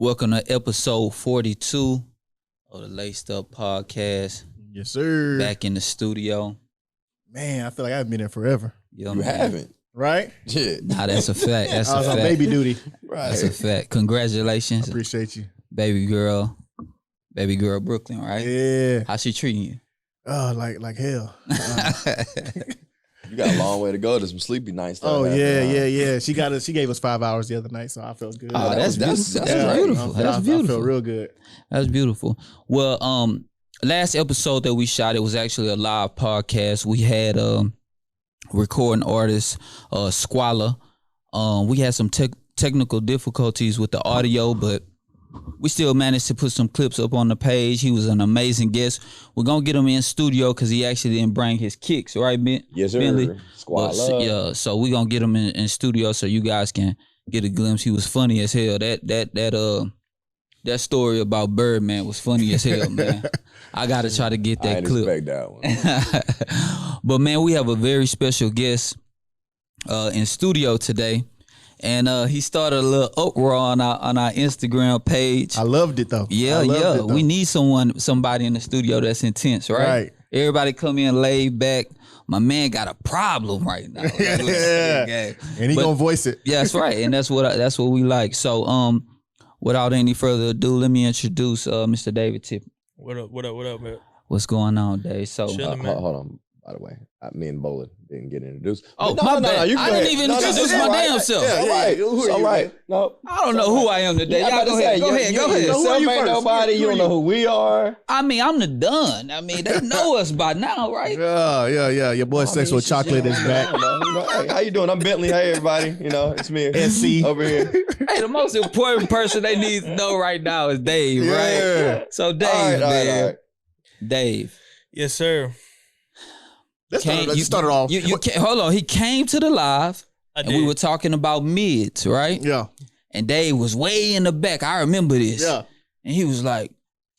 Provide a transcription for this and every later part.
Welcome to episode 42 of the Laced Up Podcast. Yes, sir. Back in the studio. Man, I feel like I've been there forever. You haven't. Right? Yeah. Nah, that's a fact. That's I was a on fact. baby duty. Right. That's a fact. Congratulations. I appreciate you. Baby girl Brooklyn, right? Yeah. How's she treating you? Oh, like hell. You got a long way to go to some sleepy nights. Oh, yeah. She gave us 5 hours the other night, so I felt good. Oh, that's beautiful. That's beautiful. That's I beautiful. felt real good. That's beautiful. Well, last episode that we shot, it was actually a live podcast. We had recording artist Squalor. We had some technical difficulties with the audio, but we still managed to put some clips up on the page. He was an amazing guest. We're gonna get him in studio because he actually didn't bring his kicks, right, Ben? Yes, sir. Bentley? Squalor. Yeah, so we're gonna get him in studio so you guys can get a glimpse. He was funny as hell. That story about Birdman was funny as hell, man. I gotta try to get that clip. I didn't expect that one. But man, we have a very special guest in studio today. And he started a little uproar on our Instagram page. I loved it though. Yeah. We need somebody in the studio that's intense, right? Everybody come in laid back. My man got a problem right now. Yeah. And he gonna voice it. Yeah, that's right. And that's what we like. So without any further ado, let me introduce Mr. David Tippett. What up, man? What's going on, Dave? So Chilling, man. Hold on. By the way, me and Bowler didn't get introduced. Oh, But my bad. you go I didn't ahead. even introduce my damn self. Yeah, all right. Who are All you, right. man? No. I don't know who I am today. I'm Y'all about to go say, ahead. Go you ahead. yourself Who are you ain't first? nobody. You don't know who we are. I mean, I'm the done. I mean, they know us by now, right? Yeah. Your boy Sex with Chocolate is back. Hey, how you doing? I'm Bentley. Hey, everybody. It's me. SC. Over here. Hey, the most important person they need to know right now is Dave, Yeah. right? So Dave, All man. right. Dave. Yes, sir. Let's start it off. Hold on. He came to the live, I and did. we were talking about mids, right? Yeah. And Dave was way in the back. I remember this. Yeah. And he was like,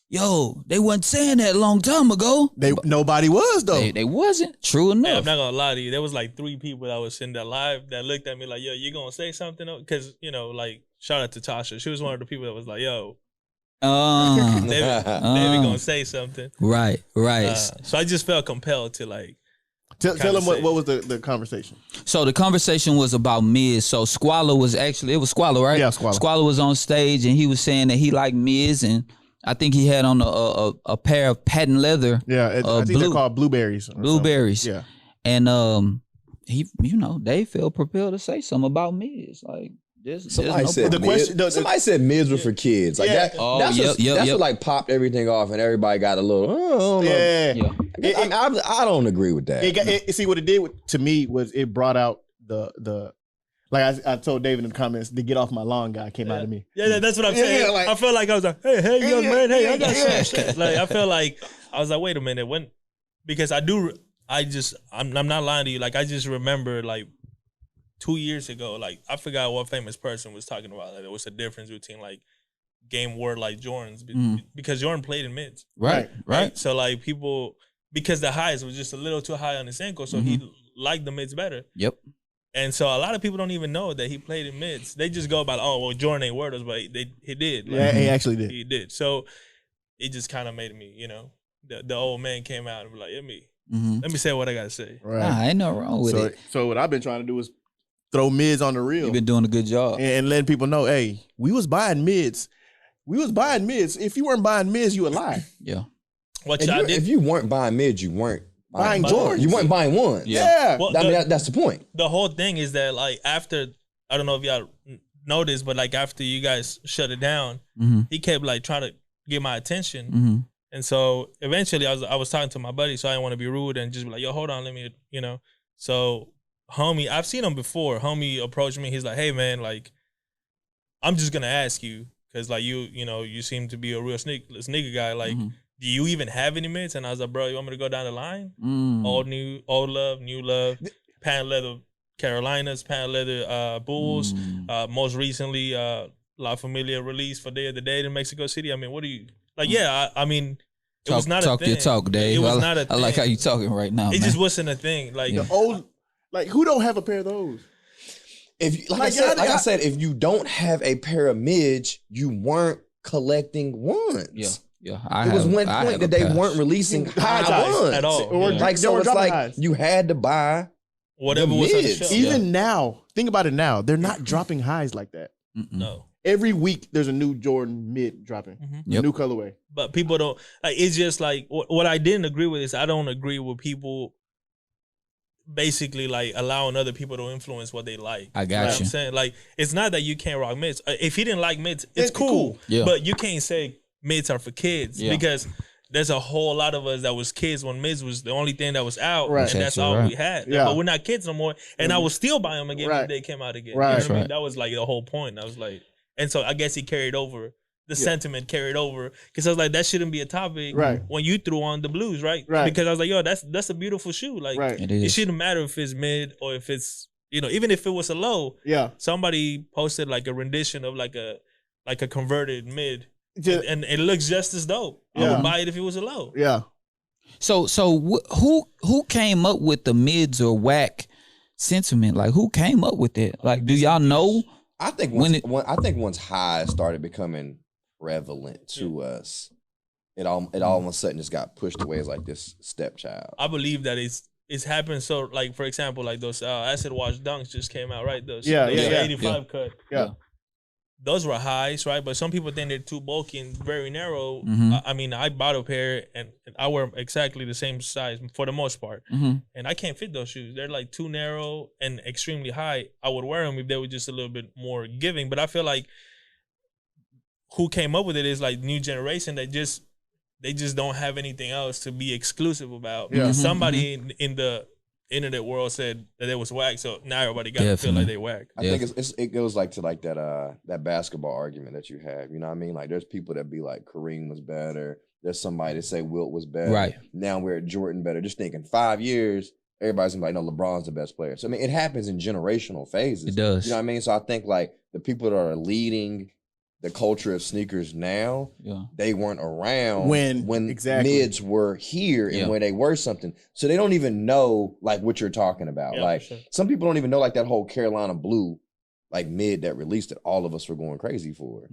yo, they wasn't saying that a long time ago. Nobody was though. They wasn't. True Yeah, enough. I'm not gonna lie to you. There was like 3 people that was sitting there live that looked at me like, "Yo, you gonna say something?" Because like shout out to Tasha. She was one of the people that was like, "Yo, David gonna say something." Right. So I just felt compelled to like. Tell him what was the conversation. So the conversation was about mids. So Squalor was actually, it was Squalor, right? Yeah, Squalor. Squalor was on stage and he was saying that he liked mids, and I think he had on a pair of patent leather. Yeah, I think they're called blueberries. or Blueberries. something. And he, they felt propelled to say something about mids. Like Somebody said The question- mids. Somebody said mids were for kids. Like Yeah. that. Oh, that's yep. what like popped everything off, and everybody got a little. Oh, Yeah. Yeah. I don't agree with that. See what it did to me was it brought out the like I told David in the comments, the get off my lawn guy came out of me. Yeah, that's what I'm saying. Yeah, like- I felt like I was like, hey, young man, hey, I got Yeah. some shit. Like I felt like I was like, wait a minute, because I'm not lying to you. Like I just remember like 2 years ago, like I forgot what famous person was talking about. Like there was a difference between like game word like Jordan's because Jordan played in mids. Right. So like people, because the highs was just a little too high on his ankle, so he liked the mids better. Yep. And so a lot of people don't even know that he played in mids. They just go about, oh, well, Jordan ain't worders, but he did. Like, Yeah, he actually did. He did. So it just kind of made me, the old man came out and was like, let me say what I got to say. Right. Nah, ain't no wrong with it. So what I've been trying to do is throw mids on the reel You've been doing a good job. and letting people know, hey, we was buying mids. If you weren't buying mids, you a lie. Yeah. What y'all did. If you weren't buying mids, you weren't Buying Jordans. Jordans. You weren't buying one. Yeah. Well, That's the point. the whole thing is that like after, I don't know if y'all noticed, but like after you guys shut it down, he kept like trying to get my attention. And so eventually I was talking to my buddy, so I didn't want to be rude and just be like, yo, hold on, let me, So homie, I've seen him before. Homie approached me. He's like, hey man, like, I'm just going to ask you, because like you seem to be a real sneaker guy. Like, do you even have any mids? And I was like, bro, you want me to go down the line? Old love, new love, patent leather Carolinas, patent leather Bulls. Most recently, La Familia released for Day of the Day in Mexico City. I mean, what do you like? Yeah, I mean, it was not a thing. Talk your talk, Dave. It was not a thing. I like how you talking right now. It man. just wasn't a thing. Like The old, like who don't have a pair of those? If like I said, if you don't have a pair of mids, you weren't collecting ones. Yeah. It was one point that they weren't releasing high ones at all. Or Like so, it's like highs. you had to buy Whatever the was on the mids. shelf. Even now, think about it now. They're not dropping highs like that. No. Every week there's a new Jordan mid dropping, a new colorway. But people don't like. It's just like what I didn't agree with is I don't agree with people basically like allowing other people to influence what they like. I got You know what you. I'm saying? Like, it's not that you can't rock mids. If he didn't like mids, it's cool. Yeah. But you can't say mids are for kids because there's a whole lot of us that was kids when mids was the only thing that was out, Right. and that's all we had. Yeah. But we're not kids no more, and I will still buy them again Right. if they came out again. Right. You know That's what I mean? right. That was like the whole point. I was like, and so I guess he carried over. The sentiment carried over because I was like, that shouldn't be a topic when you threw on the blues, right? Because I was like, yo, that's a beautiful shoe. Like, it shouldn't matter if it's mid or if it's, even if it was a low. Yeah. Somebody posted like a rendition of like a converted mid, and it looks just as dope. I would buy it if it was a low. Yeah. So who came up with the mids or whack sentiment? Like, who came up with it? Like, do y'all know? I think once highs started becoming prevalent to us, it all of a sudden just got pushed away as like this stepchild. I believe that it's happened. So like, for example, like those acid wash dunks just came out, right? Those 85 cut. Yeah. Those were highs, right? But some people think they're too bulky and very narrow. I mean, I bought a pair and I wear exactly the same size for the most part. And I can't fit those shoes. They're like too narrow and extremely high. I would wear them if they were just a little bit more giving. But I feel like who came up with it is like new generation that they just don't have anything else to be exclusive about. Because somebody in the internet world said that it was whack, so now everybody got to feel like they whack. I think it goes like to like that basketball argument that you have. You know what I mean? Like there's people that be like Kareem was better. There's somebody that say Wilt was better. Right. Now we're at Jordan better. Just thinking 5 years, everybody's gonna be like, no, LeBron's the best player. So I mean, it happens in generational phases. It does. You know what I mean? So I think like the people that are leading the culture of sneakers now, they weren't around when mids were here and when they were something. So they don't even know like what you're talking about. Like some people don't even know like that whole Carolina blue like mid that released that all of us were going crazy for.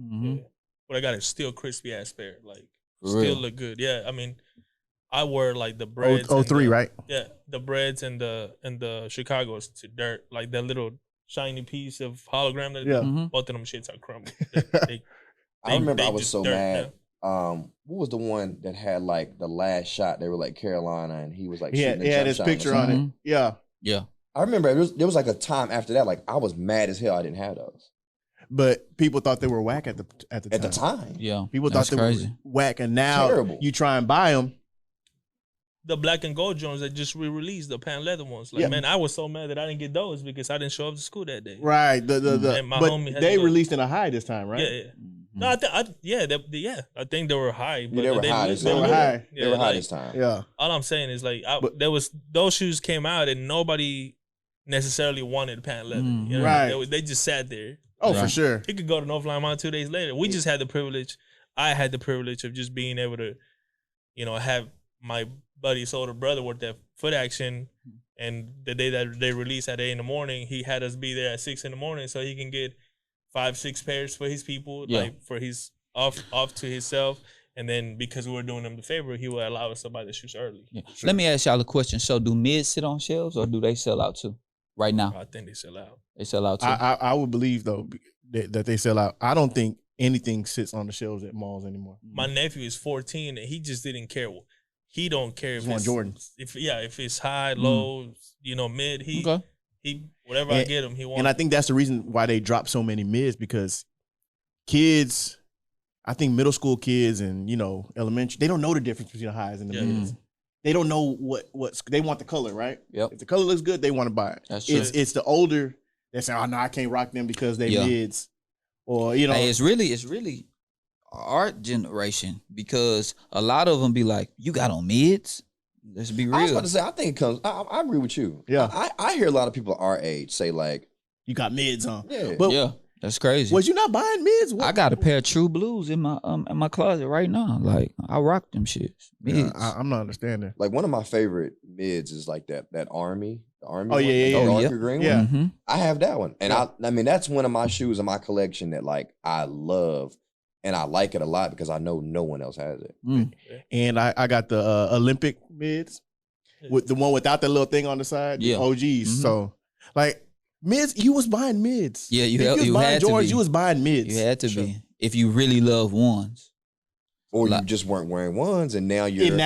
But I got a still crispy ass pair. Like still look good. Yeah. I mean, I wear like the breads. 03, right? Yeah. The breads and the Chicago's to dirt. Like that little shiny piece of hologram that both of them shits are crumbled. I remember I was so mad. What was the one that had like the last shot? They were like Carolina, and he was like, he had his picture on it. Yeah. I remember there was like a time after that, like I was mad as hell. I didn't have those, but people thought they were whack at the time. At the time, yeah, people thought they were whack, and now you try and buy them. The black and gold Jones that just re-released, the pan leather ones. Like, man, I was so mad that I didn't get those because I didn't show up to school that day. Right. But they released in a high this time, right? Yeah. No, I think they were high. But they were high. They were high this time. Yeah. All I'm saying is like, those shoes came out and nobody necessarily wanted pan leather. You know? Right. They just sat there. Oh, for sure. He could go to North Limon 2 days later. We just had the privilege. I had the privilege of just being able to, have my buddy's older brother worked at Foot Action, and the day that they released at 8 a.m, he had us be there at 6 a.m. so he can get 5-6 pairs for his people, like for his off to himself. And then because we were doing him the favor, he would allow us to buy the shoes early. Yeah. Sure. Let me ask y'all a question. So do mids sit on shelves or do they sell out too right now? I think they sell out. They sell out too. I would believe though that they sell out. I don't think anything sits on the shelves at malls anymore. My nephew is 14 and he just didn't care. He don't care if it's Jordan. If it's high, low, mid. He whatever I get him, he wants. And I think that's the reason why they drop so many mids, because kids, I think middle school kids and elementary, they don't know the difference between the highs and the mids. They don't know what they want the color, right? Yep. If the color looks good, they want to buy it. That's true. It's the older that say, oh no, I can't rock them because they mids, or Hey, it's really our generation, because a lot of them be like, you got on mids? Let's be real. I was about to say, I think it comes, I agree with you. Yeah. I hear a lot of people our age say like, you got mids on. Yeah. But yeah, that's crazy. Was you not buying mids? I got a pair of True Blues in my closet right now. Like, I rock them shits. Mids. I'm not understanding. Like one of my favorite mids is like that Army. The Army darker green one. Mm-hmm. I have that one. And I mean, that's one of my shoes in my collection that like I love and I like it a lot because I know no one else has it. And I got the Olympic mids with the one without the little thing on the side. Yeah. OGs. Mm-hmm. So like mids, you was buying mids. Yeah, you buying had George, to be. You was buying mids. You had to be. If you really love ones. Or you just weren't wearing ones, and now you're you're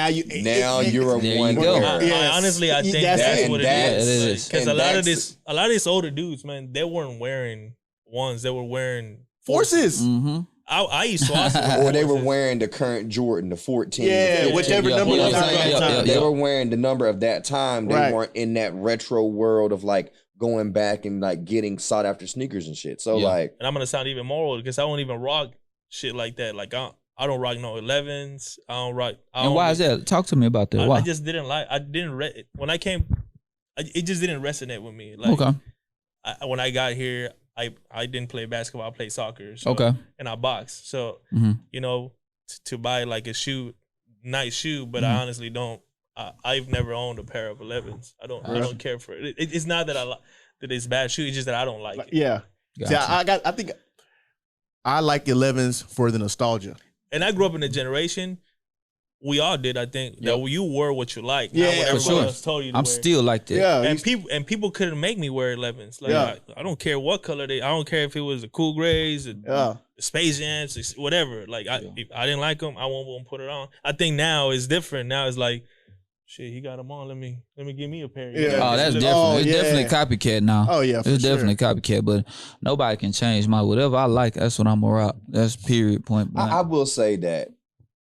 a one. Honestly, I think that's what it is. Because a lot of these older dudes, man, they weren't wearing ones; they were wearing forces. Mm-hmm. I used to also or they were wearing the current Jordan, the 14. Yeah, whichever number. They were wearing the number of that time. They weren't in that retro world of like going back and like getting sought after sneakers and shit. So like, and I'm gonna sound even more old because I won't even rock shit like that. Like I don't rock no 11s. I don't rock. And why is that? Talk to me about that. Why? I just didn't like. When I came. It just didn't resonate with me. Like, okay. When I got here, I didn't play basketball. I played soccer. So, okay. And I boxed. So you know, to buy like a nice shoe, but I honestly don't. I've never owned a pair of 11s. I don't care for it. It's not that that it's bad shoe. It's just that I don't like it. Yeah. Gotcha. See, I think I like 11s for the nostalgia. And I grew up in a generation, we all did, I think, that you wore what you like. Yeah, for sure. Else told you to I'm wear. Still like that. Yeah, and people couldn't make me wear 11s. Like I don't care what color I don't care if it was the Cool Grays, Space Jams, whatever. Like if I didn't like them, I won't put it on. I think now it's different. Now it's like, shit, he got them on. Let me give me a pair. Oh, that's different. It's definitely copycat now. Oh yeah, it's definitely copycat. But nobody can change my whatever I like. That's what I'm gonna rock. That's period. Point blank. I will say that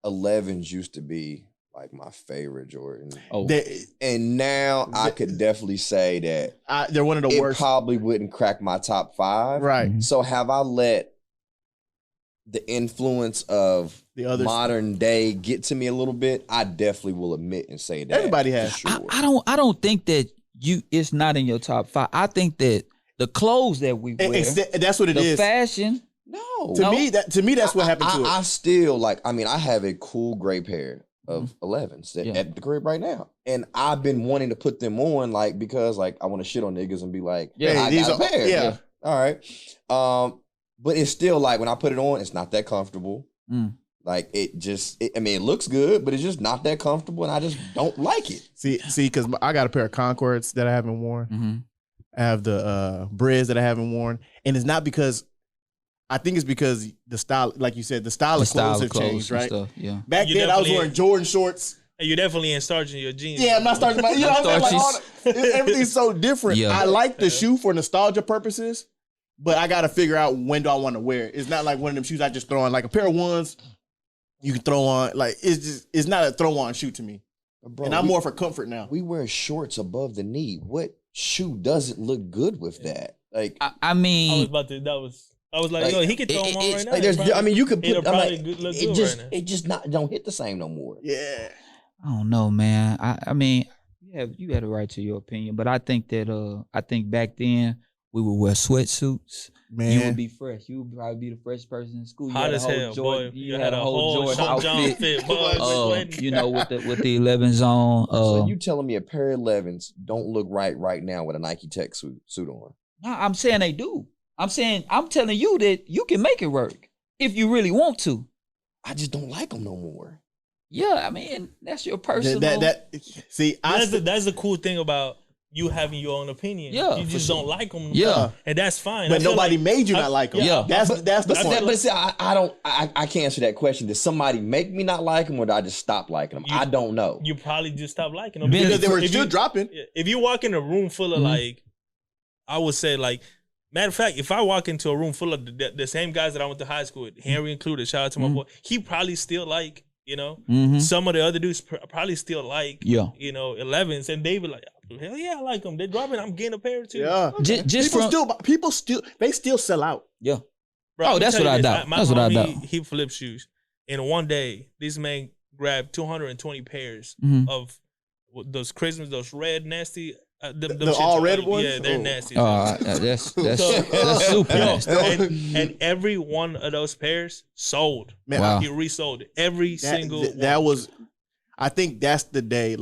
11s used to be like my favorite Jordan. And now I could definitely say that they're one of the worst. Probably wouldn't crack my top 5. Right. Mm-hmm. So have I let the influence of the other modern day get to me a little bit? I definitely will admit and say that. Everybody has. Sure. I don't think that it's not in your top 5. I think that the clothes that we wear, that's what it is. The fashion. No. To me, that's what happened to it. I still I have a cool gray pair of 11s at the crib right now. And I've been wanting to put them on because I want to shit on niggas and be like, I got a pair. Yeah. All right. But it's still when I put it on, it's not that comfortable. Like it looks good, but it's just not that comfortable, and I just don't like it. See, because I got a pair of Concords that I haven't worn. Mm-hmm. I have the Briz that I haven't worn, and it's not because. I think it's because the style, like you said, the style of clothes have changed, right? Stuff, yeah. Back then, I was wearing Jordan shorts. And you're definitely starching your jeans. Yeah, I'm not starching my. You know what I'm saying? Everything's so different. Yeah. I like the shoe for nostalgia purposes, but I got to figure out when do I want to wear it. It's not like one of them shoes I just throw on. Like a pair of ones, you can throw on. Like it's not a throw on shoe to me. Bro, and I'm more for comfort now. We wear shorts above the knee. What shoe doesn't look good with that? Like I mean, I was about to. I was like, yo, he could throw them on right now. You could put. It just don't hit the same no more. Yeah. I don't know, man. I mean, you had a right to your opinion, but I think that I think back then we would wear sweatsuits. Man, you would be fresh. You would probably be the freshest person in school. You Hot as hell, boy. You had a whole Jordan outfit. Boy, you know, with the 11s on. So you telling me a pair of 11s don't look right now with a Nike Tech suit on? No, I'm saying they do. I'm telling you that you can make it work if you really want to. I just don't like them no more. Yeah, I mean, that's your personal. That's the cool thing about you having your own opinion. Yeah, you just don't like them. Yeah, and that's fine. But nobody made you not like them. Yeah, that's the point. But see, I can't answer that question. Did somebody make me not like them, or did I just stop liking them? I don't know. You probably just stopped liking them because they were still dropping. If you walk in a room full of I would say matter of fact, if I walk into a room full of the same guys that I went to high school with, Henry included, shout out to my boy, he probably still some of the other dudes probably still 11s, and they be like, hell yeah, I like them. They're dropping. I'm getting a pair too. Yeah, okay. People still sell out. Yeah. Bro, that's what I doubt. That's what I doubt. He flipped shoes in one day. This man grabbed 220 pairs of those Christmas, those red nasty. The all red ones? Yeah, they're nasty. That's super nasty. And every one of those pairs sold. Man, wow. He resold it. Every single one. That was, I think that's the day,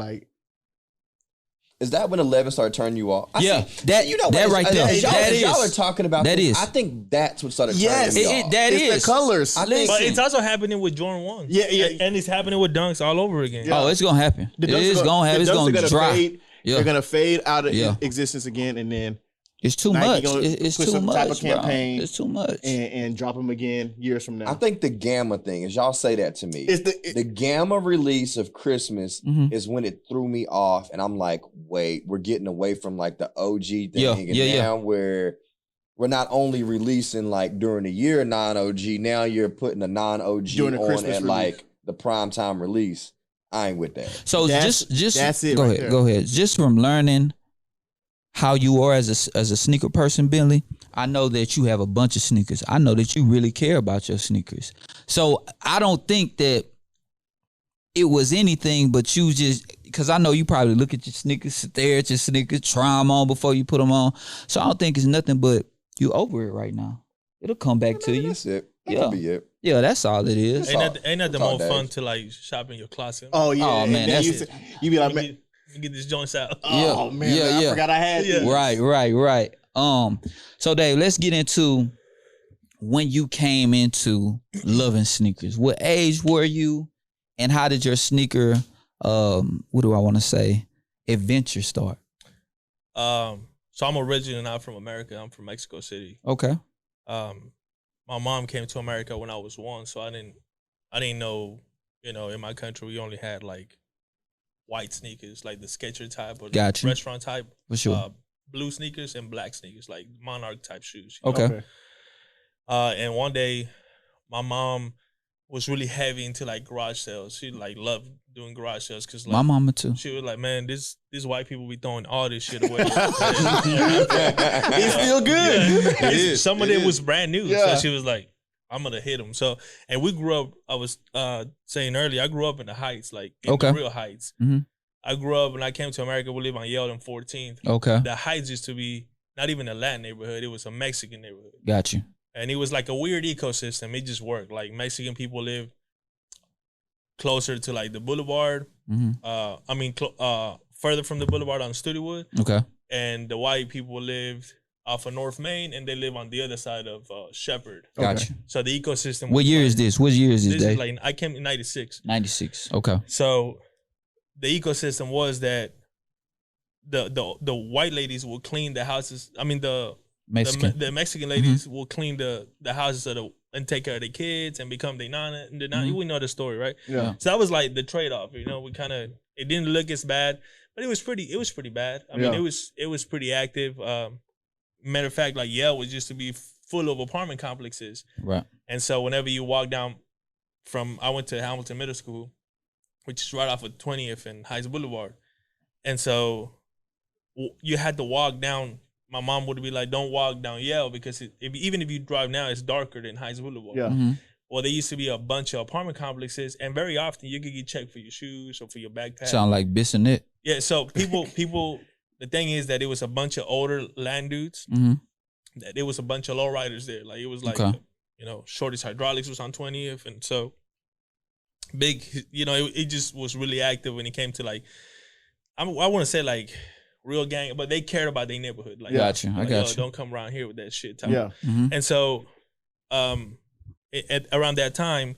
Is that when 11 started turning you off? That right there. Y'all are talking about that. I think that's what started turning me off. It's the colors. But it's also happening with Jordan 1. Yeah. And it's happening with Dunks all over again. Yeah. Oh, it's gonna happen. It is gonna happen. It's gonna dry. They're gonna fade out of existence again, and then it's too much. It's too some much, type of campaign. It's too much. And drop them again years from now. I think the Gamma thing, as y'all say that to me, the Gamma release of Christmas is when it threw me off, and I'm like, wait, we're getting away from like the OG thing, and now where we're not only releasing like during the year non-OG, now you're putting a non-OG on at like the primetime release. I ain't with that. So just that's it. Go ahead. Just from learning how you are as a sneaker person, Bentley, I know that you have a bunch of sneakers. I know that you really care about your sneakers. So I don't think that it was anything but you just, because I know you probably look at your sneakers, stare at your sneakers, try them on before you put them on. So I don't think it's nothing but you over it right now. It'll come back to you. That's it. That could be it. Yeah, that's all it is. Ain't that the more fun to like shop in your closet? Oh yeah. Oh man, that's it. You be like, man, get this joints out. Oh man, I forgot I had these. Right. So Dave, let's get into when you came into loving sneakers. What age were you, and how did your sneaker what do I want to say, adventure start? So I'm originally not from America. I'm from Mexico City. Okay. My mom came to America when I was 1, so I didn't know, in my country we only had like white sneakers, like the Skechers type or the restaurant type. For sure. Blue sneakers and black sneakers, like Monarch type shoes. Okay. And one day, my mom was really heavy into like garage sales. She like loved doing garage sales because like, my mama too. She was like, man, these white people be throwing all this shit away. It's still good. Yeah. Some of it was brand new. Yeah. So she was like, I'm gonna hit them. So, and we grew up. I was saying earlier, I grew up in the Heights, like in the real Heights. Mm-hmm. I grew up when I came to America. We live on Yale and 14th. Okay. The Heights used to be not even a Latin neighborhood; it was a Mexican neighborhood. Got you. And it was like a weird ecosystem. It just worked. Like Mexican people live closer to like the boulevard. Mm-hmm. Further from the boulevard on Studewood. Okay. And the white people lived off of North Main, and they live on the other side of Shepherd. Gotcha. So the ecosystem. What year is this? What year is this? This is like I came in 96. 96. Okay. So the ecosystem was that the white ladies will clean the houses. I mean the Mexican ladies will clean the houses and take care of the kids and become the nana. We know the story, right? Yeah. So that was like the trade off. We kind of, it didn't look as bad, but it was pretty bad. I mean, it was pretty active. Matter of fact, like Yale was used to be full of apartment complexes. Right. And so whenever you walk down I went to Hamilton Middle School, which is right off of 20th and Heights Boulevard. And so you had to walk down. My mom would be like, don't walk down Yale because even if you drive now, it's darker than Heights Boulevard. Yeah. Mm-hmm. Well, there used to be a bunch of apartment complexes, and very often you could get checked for your shoes or for your backpack. Sound like Bissonnette. Yeah, so people, the thing is that it was a bunch of older land dudes. Mm-hmm. That it was a bunch of lowriders there. Like it was like, Shorty's Hydraulics was on 20th, and so big, it just was really active when it came to like, I want to say like, real gang, but they cared about their neighborhood. Like, got you. I got you. Don't come around here with that shit. Type. Yeah. Mm-hmm. And so, around that time,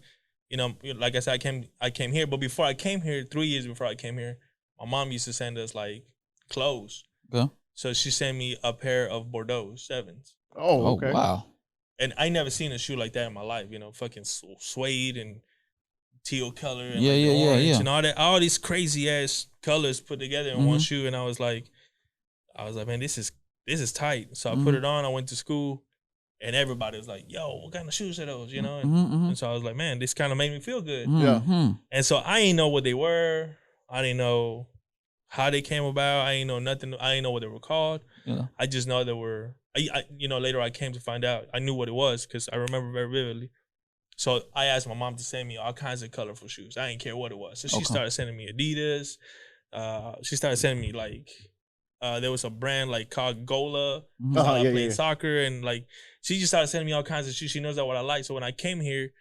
like I said, I came here. But before I came here, 3 years before I came here, my mom used to send us like clothes. Yeah. So she sent me a pair of Bordeaux 7s. Oh, okay. Oh, wow. And I never seen a shoe like that in my life. Fucking suede and teal color and orange and all these crazy ass colors put together in one shoe, and I was like, man, this is tight. So I put it on. I went to school, and everybody was like, yo, what kind of shoes are those? And so I was like, man, this kind of made me feel good. Yeah. And so I didn't know what they were. I didn't know how they came about. I didn't know nothing. I didn't know what they were called. Yeah. I just know they were. Later I came to find out. I knew what it was because I remember very vividly. So I asked my mom to send me all kinds of colorful shoes. I didn't care what it was. So she started sending me Adidas. She started sending me like, there was a brand like called Gola. I played soccer, and like she just started sending me all kinds of shoes. She knows that what I like. So when I came here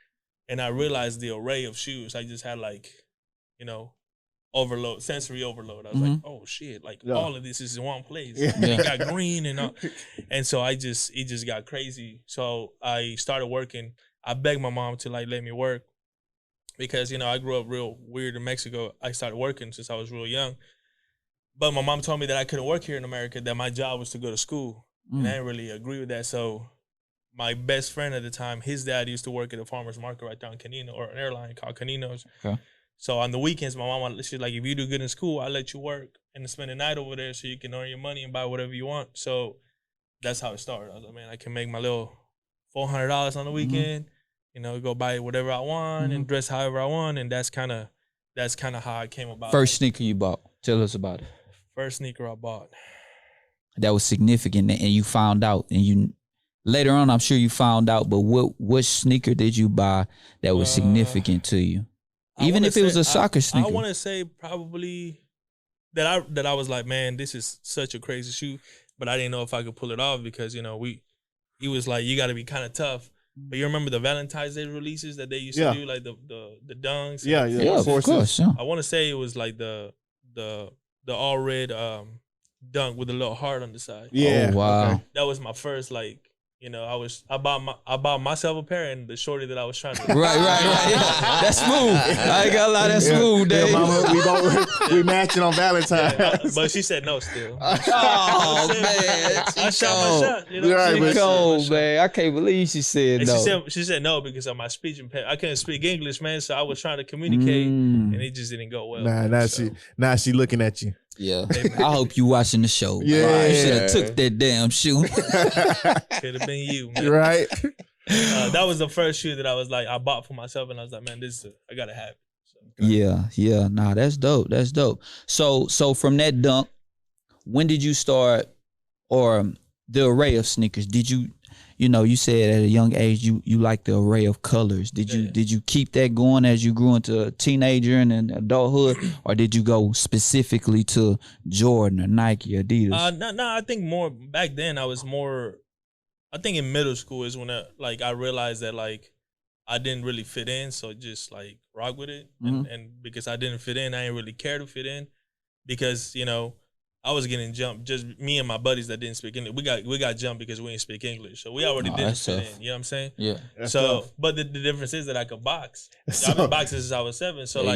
and I realized the array of shoes, I just had like, sensory overload. I was like, oh shit, like all of this is in one place. It got green and all. And so it just got crazy. So I started working. I begged my mom to like let me work because, I grew up real weird in Mexico. I started working since I was real young. But my mom told me that I couldn't work here in America, that my job was to go to school. And I didn't really agree with that. So my best friend at the time, his dad used to work at a farmer's market right down Canino, or an airline called Caninos. Okay. So on the weekends, my mom, she's like, if you do good in school, I'll let you work and spend the night over there so you can earn your money and buy whatever you want. So that's how it started. I was like, man, I can make my little $400 on the weekend, go buy whatever I want and dress however I want. And that's kind of how I came about. First sneaker you bought. Tell us about it. First sneaker I bought. That was significant, and you found out, and you later on, I'm sure you found out. But what sneaker did you buy that was significant to you? Even if it was a soccer sneaker. I want to say probably that I was like, man, this is such a crazy shoe, but I didn't know if I could pull it off because he was like, you got to be kind of tough. But you remember the Valentine's Day releases that they used to do, like the dunks. Yeah, of course. Yeah. I want to say it was like the all red dunk with a little heart on the side. Yeah. Oh, wow. Okay. That was my first I bought myself a pair and the shorty that I was trying to. Right. Yeah. That's smooth. I ain't gonna lie, that's smooth, Dave. Mama, we matching on Valentine's. Yeah, but she said no still. Oh man, I shot my shot. She cold, man. I can't believe she said no. She said no because of my speech impairment. I couldn't speak English, man. So I was trying to communicate, and it just didn't go well. Now she looking at you. Yeah, I hope you watching the show. Yeah, you should have took that damn shoe. Could have been you, man. Right. That was the first shoe that I was like, I bought for myself, and I was like, man, I gotta have it. So, yeah. Nah, that's dope. That's dope. So from that dunk, when did you start, or the array of sneakers? Did you? You said at a young age you liked the array of colors. Did you keep that going as you grew into a teenager and adulthood, or did you go specifically to Jordan or Nike or Adidas? No, I think more back then. I think in middle school is when I realized that I didn't really fit in, so just rock with it. And because I didn't fit in, I didn't really care to fit in because I was getting jumped. Just me and my buddies that didn't speak English. We got jumped because we didn't speak English. So we already didn't fit in. You know what I'm saying? Yeah. But the difference is that I could box. I've been boxing since I was 7. So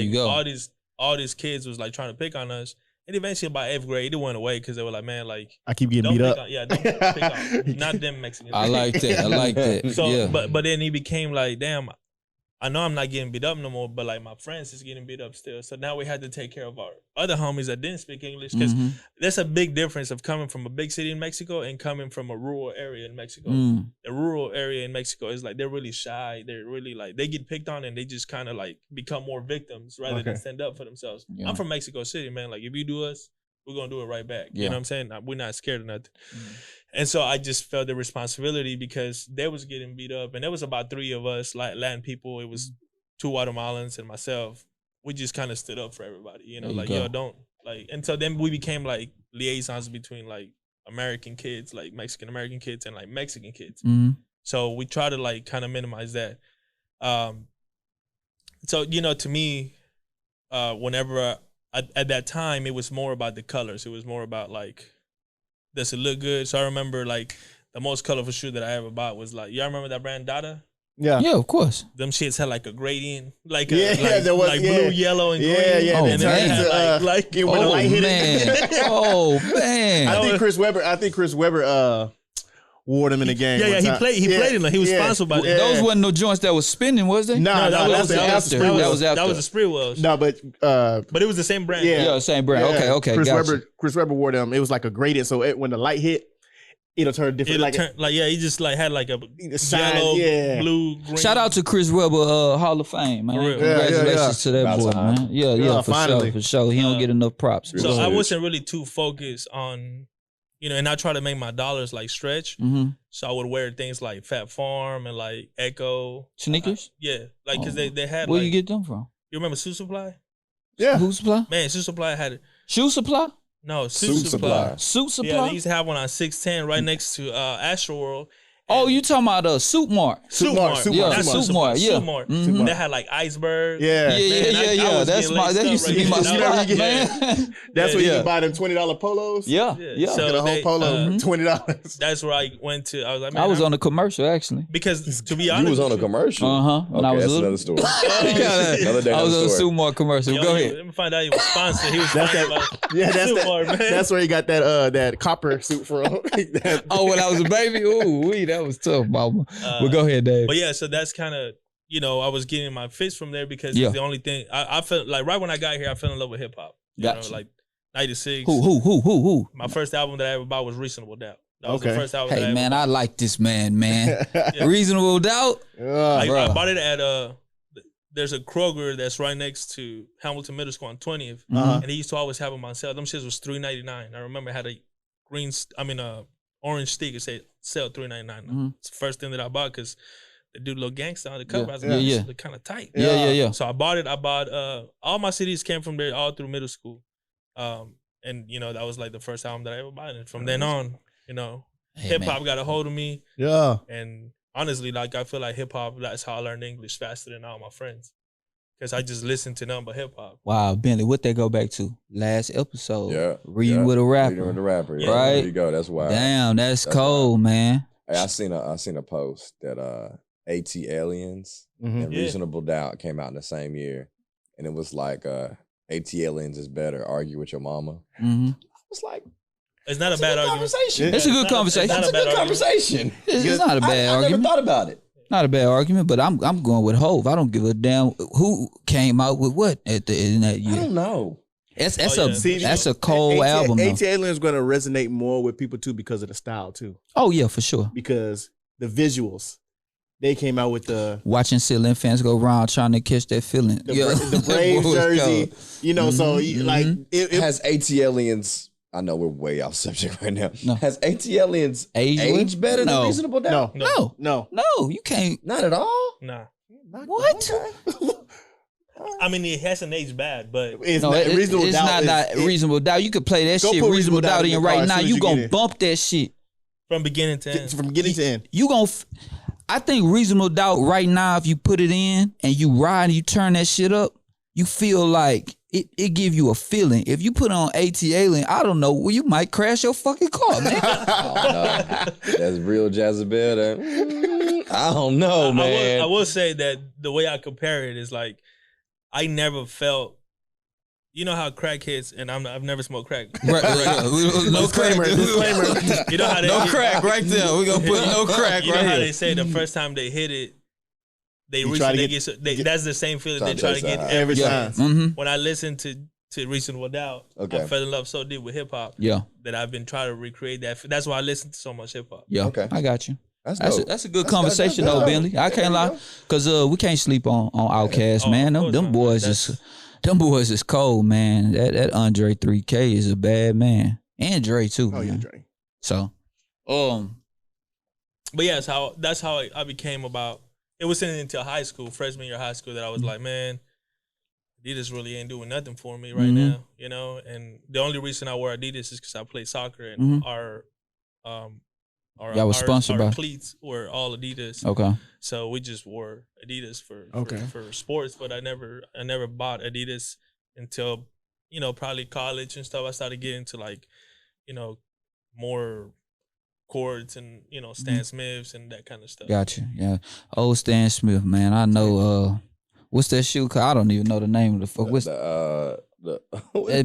all these kids was trying to pick on us. And eventually by 8th grade, it went away because they were like, man, I keep getting beat up. Don't pick on. Not them Mexicans. I like that. So yeah. but then he became like, damn, I know I'm not getting beat up no more, but my friends is getting beat up still. So now we had to take care of our other homies that didn't speak English because there's a big difference of coming from a big city in Mexico and coming from a rural area in Mexico. The rural area in Mexico is they're really shy. They're really they get picked on and they just kind of become more victims rather than stand up for themselves. Yeah. I'm from Mexico City, man. If you do us, we're going to do it right back. Yeah. You know what I'm saying? We're not scared of nothing. And so I just felt the responsibility because they was getting beat up. And there was about 3 of us, Latin people. It was 2 Guatemalans and myself. We just kind of stood up for everybody. Yo, don't. And so then we became liaisons between American kids, Mexican American kids and Mexican kids. So we try to kind of minimize that. So, to me, whenever at that time, it was more about the colors. It was more about does it look good? So I remember the most colorful shoe that I ever bought was y'all remember that brand Dada? Yeah, of course. Them shits had a gradient, blue, yellow, and green. Yeah. Oh, and man. When the light hit it. Oh man. I think Chris Webber wore them in the game. Yeah, he played in them. He was sponsored by them. Yeah. Those wasn't no joints that was spinning, was they? No, that was after. That was the Sprewells. No, but it was the same brand. Yeah, same brand. Yeah. Okay. Chris Webber wore them. It was a gradient, so when the light hit, it'll turn different. He just had a shine, yellow, blue, green. Shout out to Chris Webber, Hall of Fame, man. Congratulations to that boy, man. Yeah, for sure. He don't get enough props. So I wasn't really too focused on, and I try to make my dollars stretch. So I would wear things like Fat Farm and Echo sneakers. Because they had. Where you get them from? You remember Shoe Supply? Yeah, Shoe Supply. Man, Shoe Supply had it. Shoe Supply. No, Suit Supply. Suit Supply. Yeah, they used to have one on 610 right next to Astroworld. Oh, you talking about Soup Mart? Soup Mart. Yeah, Soup Mart. Yeah. They had like icebergs. Yeah. Yeah. That used to be my spot, man. That's where you can buy them $20 polos. Yeah. So the whole polo, $20. That's where I went to. I was like, man, I was on a commercial actually. Because to be honest, you was on a commercial. When I was that's little. another story. Another day. I was on a Soup Mart commercial. Go ahead. Let me find out he was sponsored. He was sponsored by that's where he got that copper suit from. When I was a baby, that was tough, mama. But go ahead, Dave. But yeah, so that's kind of, I was getting my fix from there because it's the only thing I felt like right when I got here, I fell in love with hip hop. Gotcha. Like 96. Who? My first album that I ever bought was Reasonable Doubt. That was the first album. Hey man, I like this man. Reasonable Doubt. I bought it at there's a Kroger that's right next to Hamilton Middle School on 20th, and he used to always have them on sale. Them shits was $3.99. I remember it had a orange sticker said sale $3.99. It's the first thing that I bought because the dude looked gangster on the cover. I was like, this look kind of tight. Yeah. So I bought it. I bought all my CDs came from there all through middle school, and that was like the first album that I ever bought. And from then on, hip hop got a hold of me. Yeah, and honestly, like I feel like hip hop. That's how I learned English faster than all my friends. Because I just listened to nothing but hip hop. Wow, Bentley, what they go back to? Last episode. Yeah. Reading with a rapper. Reading with a rapper. Yeah. Right? There you go. That's wild. Damn, that's cold, man. Hey, I seen a post that AT Aliens and Reasonable Doubt came out in the same year. And it was like AT Aliens is better, argue with your mama. I was like, it's not a bad argument. It's a good conversation. It's a good conversation. It's not a bad argument. I never thought about it. Not a bad argument, but I'm going with Hov. I don't give a damn who came out with what in that year. I don't know. That's a cold album. AT Aliens is going to resonate more with people too because of the style too. Oh yeah, for sure. Because the visuals, they came out with the watching ceiling fans go around trying to catch that feeling. The Braves jersey, so like it has AT Aliens. I know we're way off subject right now. No. Has AT Aliens aged better than Reasonable Doubt? No, you can't. Not at all? Nah. What? I mean, it hasn't aged bad, but it's not Reasonable Doubt. You could play that shit Reasonable Doubt in right now. You gonna bump that shit from beginning to end. From beginning to end. You gonna. I think Reasonable Doubt right now, if you put it in and you ride and you turn that shit up, you feel like it give you a feeling. If you put on AT Alien, I don't know, you might crash your fucking car, man. That's real Jezebel. I don't know, man. I will say that the way I compare it is like, I never felt, you know how crack hits, and I've never smoked crack. Right. No disclaimer. You know how they no crack right there. We're gonna put no crack you right know how here. they say the first time they hit it, that's the same feeling they try to get every time. Mm-hmm. When I listen to Reasonable Doubt, I fell in love so deep with hip hop that I've been trying to recreate that. That's why I listen to so much hip hop. Yeah, okay. I got you. That's a good conversation though, Bentley. I can't lie, cause we can't sleep on Outkast, man. Them boys is cold, man. That Andre 3K is a bad man, and Dre too. Oh yeah, Dre. So, but yeah, that's how I became about. It wasn't until high school, freshman year of high school, that I was like, man, Adidas really ain't doing nothing for me right now, And the only reason I wore Adidas is because I played soccer and our cleats were all Adidas. Okay. So we just wore Adidas for sports, but I never bought Adidas until probably college and stuff. I started getting into like more chords and Stan Smiths and that kind of stuff. Gotcha. Yeah. Old Stan Smith, man. I know what's that shoe called? I don't even know the name of the fuck. What's that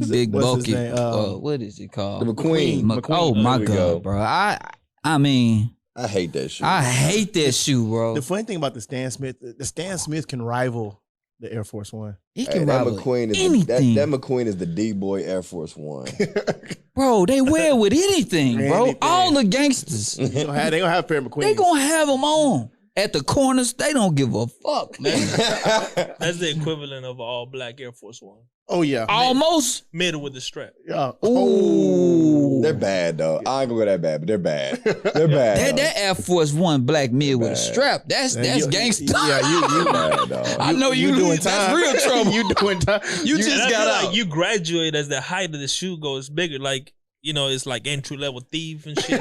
big bulky what is it called? The McQueen. Oh my God, bro. I mean, I hate that shoe. I hate that shoe, bro. The funny thing about the Stan Smith can rival the Air Force One. He can rival anything. That McQueen is the D-boy Air Force One. Bro, they wear with anything, bro. Anything. All the gangsters. They gonna have a pair of McQueens. They gonna have them on. At the corners, they don't give a fuck, man. That's the equivalent of all black Air Force One. Oh yeah, almost middle with the strap. Yeah. Ooh, they're bad though. I ain't gonna go that bad, but they're bad. They're bad. That Air Force One black mid with a strap. That's gangster. Yeah, you bad, dog. I know you doing time. That's real trouble. You doing time. You just got out. Like you graduate as the height of the shoe goes bigger. Like you know, it's like entry level thief and shit.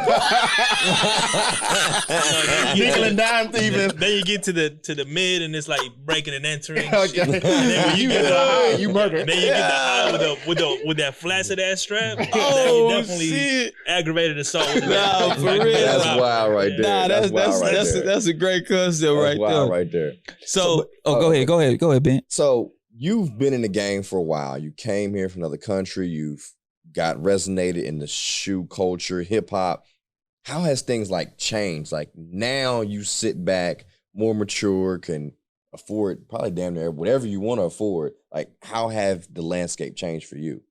Nickel and dime thieving. Then you get to the mid and it's like breaking and entering. Okay. And then when you get the high, you murder. Then you get the high with that flaccid ass strap. Oh, you definitely shit. aggravated assault. Nah, for real. That's wild right there. Nah, that's a great concept right there. Right there. So go ahead, Ben. So you've been in the game for a while. You came here from another country. You've got resonated in the shoe culture, hip hop. How has things like changed? Like now you sit back, more mature, can afford probably damn near whatever you want to afford. Like how have the landscape changed for you?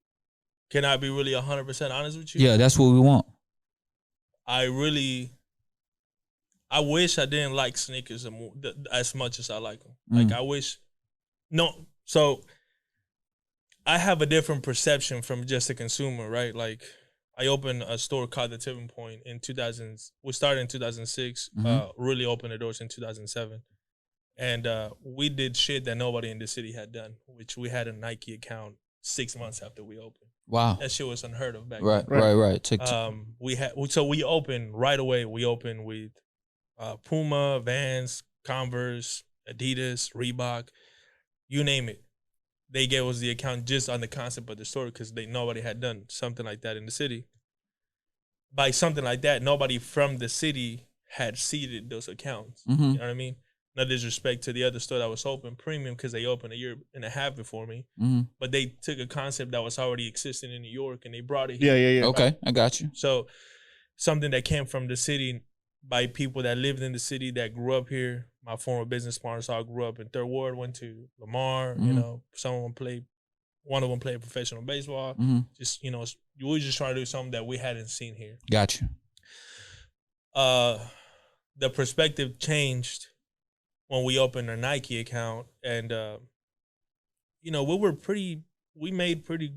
Can I be really 100% honest with you? Yeah, that's what we want. I wish I didn't like sneakers as much as I like them. Like I wish, so I have a different perception from just a consumer, right? Like I opened a store called The Tipping Point in 2000. We started in 2006, really opened the doors in 2007. And we did shit that nobody in the city had done, which we had a Nike account 6 months after we opened. Wow. That shit was unheard of back then. Right. So we opened right away. We opened with Puma, Vans, Converse, Adidas, Reebok, you name it. They gave us the account just on the concept of the store because nobody had done something like that in the city. By something like that, nobody from the city had seeded those accounts. You know what I mean? No disrespect to the other store that was open, Premium, because they opened a year and a half before me. But they took a concept that was already existing in New York and they brought it here. Yeah. Okay, I got you. So something that came from the city by people that lived in the city that grew up here. My former business partners all grew up in Third Ward, went to Lamar, you know, one of them played professional baseball. Just, you know, we were just trying to do something that we hadn't seen here. Got you. The perspective changed when we opened a Nike account, and you know, we made pretty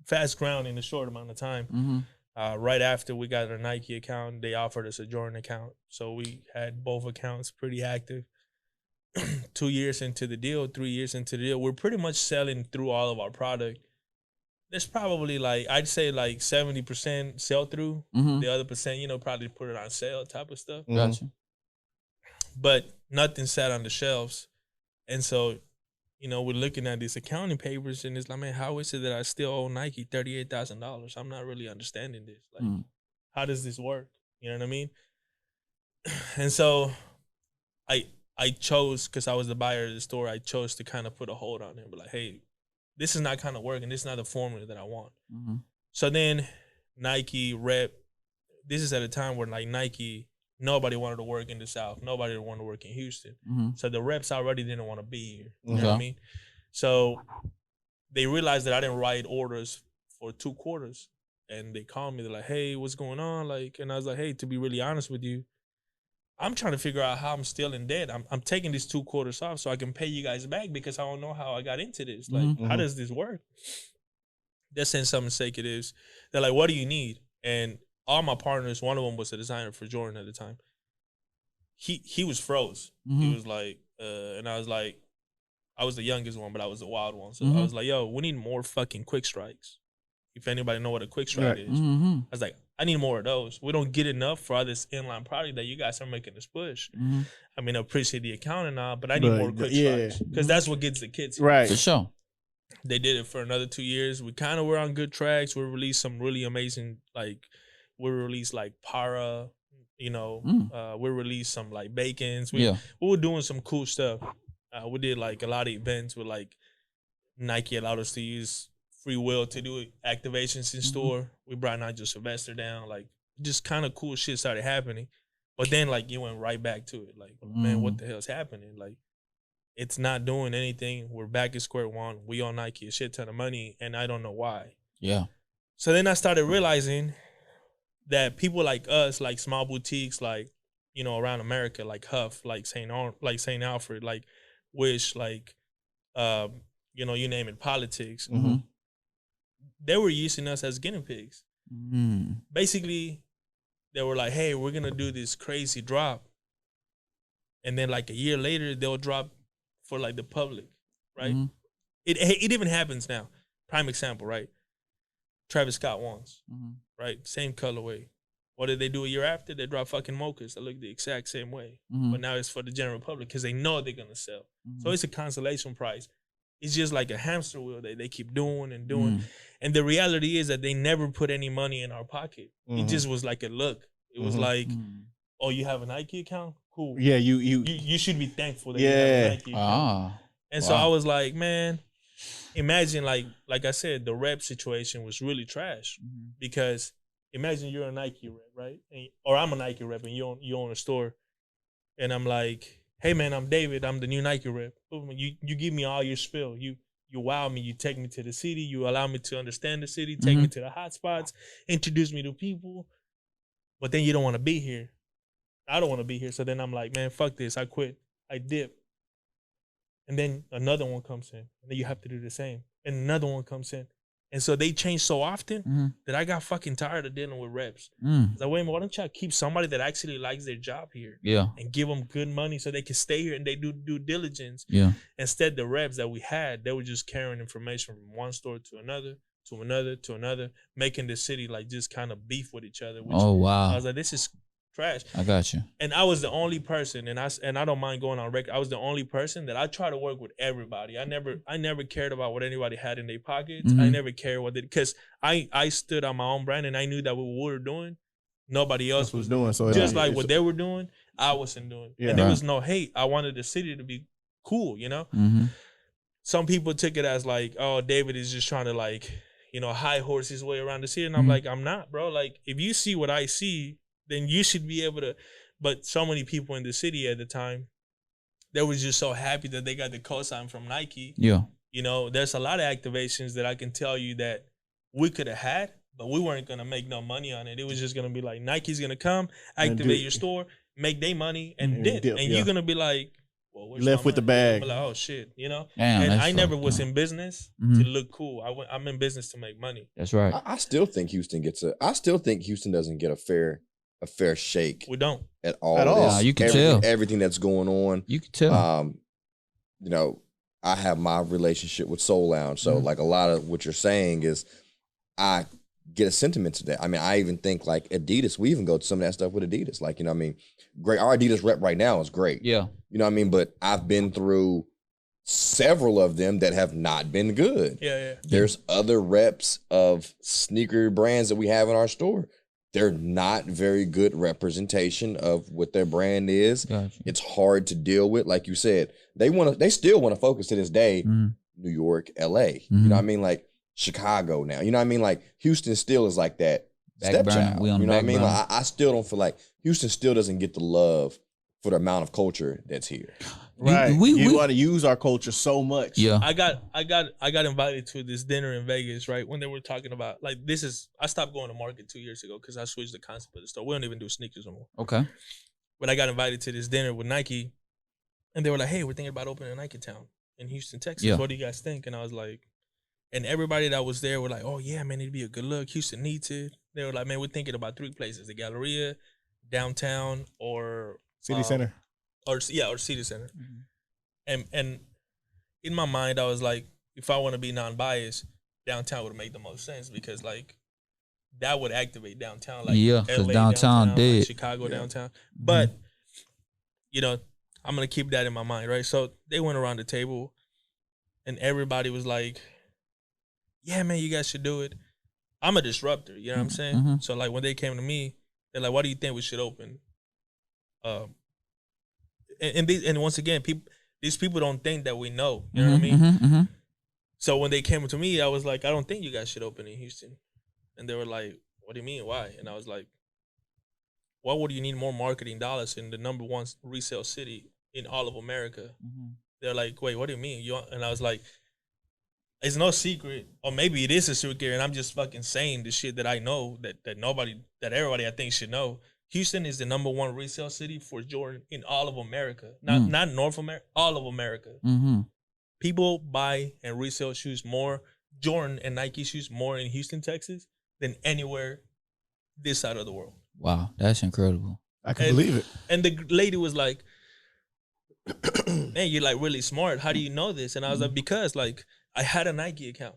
fast ground in a short amount of time. Right after we got our Nike account, they offered us a Jordan account, so we had both accounts pretty active. 2 years into the deal, 3 years into the deal, we're pretty much selling through all of our product. There's probably I'd say 70% sell through. The other percent, you know, probably put it on sale type of stuff. Gotcha. But nothing sat on the shelves. And so, you know, we're looking at these accounting papers and it's like, man, how is it that I still owe Nike $38,000? I'm not really understanding this. Like, how does this work? You know what I mean? And so I chose, because I was the buyer of the store, I chose to kind of put a hold on it. But like, hey, this is not kind of working. This is not the formula that I want. So then Nike rep, this is at a time where like Nike, nobody wanted to work in the South. Nobody wanted to work in Houston. So the reps already didn't want to be here. You know what I mean? So they realized that I didn't write orders for 2 quarters. And they called me. They're like, hey, what's going on? Like, and I was like, hey, to be really honest with you, I'm trying to figure out how I'm still in debt. I'm taking these 2 quarters off so I can pay you guys back because I don't know how I got into this. Like, how does this work? They're saying something sake it is. They're like, what do you need? And all my partners, one of them was a designer for Jordan at the time. He was froze. He was like, and I was like, I was the youngest one, but I was the wild one. So I was like, yo, we need more fucking quick strikes. If anybody know what a quick strike is. I was like, I need more of those. We don't get enough for all this inline product that you guys are making us push. I mean, I appreciate the account and all, but I need more quick strikes. Because that's what gets the kids here. Right. For sure. They did it for another 2 years. We kind of were on good tracks. We released some really amazing, like, we released like Para, you know, we released some like Bacons. We were doing some cool stuff. We did like a lot of events with like Nike allowed us to use free will to do activations in store. We brought Nigel Sylvester down. Like, just kind of cool shit started happening. But then like you went right back to it. Like, man, what the hell's happening? Like, it's not doing anything. We're back at square one. We owe Nike a shit ton of money, and I don't know why. Yeah. So then I started realizing that people like us, like small boutiques, like, you know, around America, like Huff, like St. Alfred, like Wish, like, you know, you name it, Politics. They were using us as guinea pigs. Basically, they were like, hey, we're going to do this crazy drop. And then like a year later, they'll drop for like the public, right? It even happens now. Prime example, right? Travis Scott ones, right? Same colorway. What did they do a year after? They dropped fucking mochas that look the exact same way. But now it's for the general public because they know they're going to sell. So it's a consolation prize. It's just like a hamster wheel that they keep doing and doing. And the reality is that they never put any money in our pocket. It just was like a look. It was like, oh, you have a Nike account? Cool. Yeah, you should be thankful that you have a Nike account. And so I was like, man, imagine like I said, the rep situation was really trash because imagine you're a Nike rep, right? Or I'm a Nike rep and you own a store. And I'm like, hey man, I'm David. I'm the new Nike rep. You give me all your spill. You wow me. You take me to the city. You allow me to understand the city. Take me to the hot spots. Introduce me to people. But then you don't want to be here. I don't want to be here. So then I'm like, man, fuck this. I quit. I dip. And then another one comes in. And then you have to do the same. And another one comes in. And so they change so often that I got fucking tired of dealing with reps. I was like, wait a minute, why don't y'all keep somebody that actually likes their job here? Yeah. And give them good money so they can stay here and they do due diligence. Yeah. Instead, the reps that we had, they were just carrying information from one store to another, to another, to another, making the city like just kind of beef with each other. Which I was like, this is trash. I got you. And I was the only person, and I don't mind going on record. I was the only person that I try to work with everybody. I never cared about what anybody had in their pockets. I never cared what they, because I stood on my own brand and I knew that what we were doing, nobody else was doing. So just like what they were doing, I wasn't doing. Yeah, and there was no hate. I wanted the city to be cool, you know? Some people took it as like, oh, David is just trying to like, you know, high horse his way around the city. And I'm like, I'm not, bro. Like, if you see what I see, then you should be able to. But so many people in the city at the time, they were just so happy that they got the cosign from Nike. Yeah. You know, there's a lot of activations that I can tell you that we could have had, but we weren't going to make no money on it. It was just going to be like, Nike's going to come, activate your store, make their money, and dip. And you're going to be like, well, where's left with the bag. Like, oh, shit, you know? Damn, and I never was in business to look cool. I'm in business to make money. That's right. I still think Houston doesn't get a fair shake. We don't at all. You can tell everything that's going on. You can tell. You know, I have my relationship with Soul Lounge, so like a lot of what you're saying is, I get a sentiment to that. I mean, I even think like Adidas. We even go to some of that stuff with Adidas. Like, you know what I mean? Great. Our Adidas rep right now is great. Yeah. You know what I mean? But I've been through several of them that have not been good. Yeah. There's other reps of sneaker brands that we have in our store. They're not very good representation of what their brand is. Gotcha. It's hard to deal with. Like you said, they still want to focus to this day, New York, LA. You know what I mean? Like Chicago now. You know what I mean? Like Houston still is like that stepchild. You know what I mean? Like, I still don't feel like Houston still doesn't get the love for the amount of culture that's here. Right. You want to use our culture so much. Yeah. I got invited to this dinner in Vegas, right? When they were talking about like I stopped going to market 2 years ago because I switched the concept of the store. We don't even do sneakers anymore. Okay. But I got invited to this dinner with Nike, and they were like, "Hey, we're thinking about opening a Nike town in Houston, Texas. Yeah. What do you guys think?" And I was like, and everybody that was there were like, "Oh yeah, man, it'd be a good look. Houston needs it." They were like, "Man, we're thinking about 3 places: the Galleria, downtown, or City Center." Or City Center. And in my mind, I was like, if I want to be non-biased, downtown would make the most sense because like that would activate downtown, like because downtown dead, like Chicago downtown. But you know, I'm gonna keep that in my mind, right? So they went around the table, and everybody was like, "Yeah, man, you guys should do it." I'm a disruptor, you know what I'm saying? So like when they came to me, they're like, "What do you think we should open?" And once again, these people don't think that we know. You know what I mean? So when they came to me, I was like, I don't think you guys should open in Houston. And they were like, what do you mean? Why? And I was like, why would you need more marketing dollars in the #1 resale city in all of America? They're like, wait, what do you mean? And I was like, it's no secret, or maybe it is a secret, and I'm just fucking saying the shit that I know that everybody I think should know. Houston is the #1 resale city for Jordan in all of America. Not North America, all of America. People buy and resell shoes more, Jordan and Nike shoes more in Houston, Texas than anywhere this side of the world. Wow, that's incredible. I can believe it. And the lady was like, man, you're like really smart. How do you know this? And I was like, because like I had a Nike account.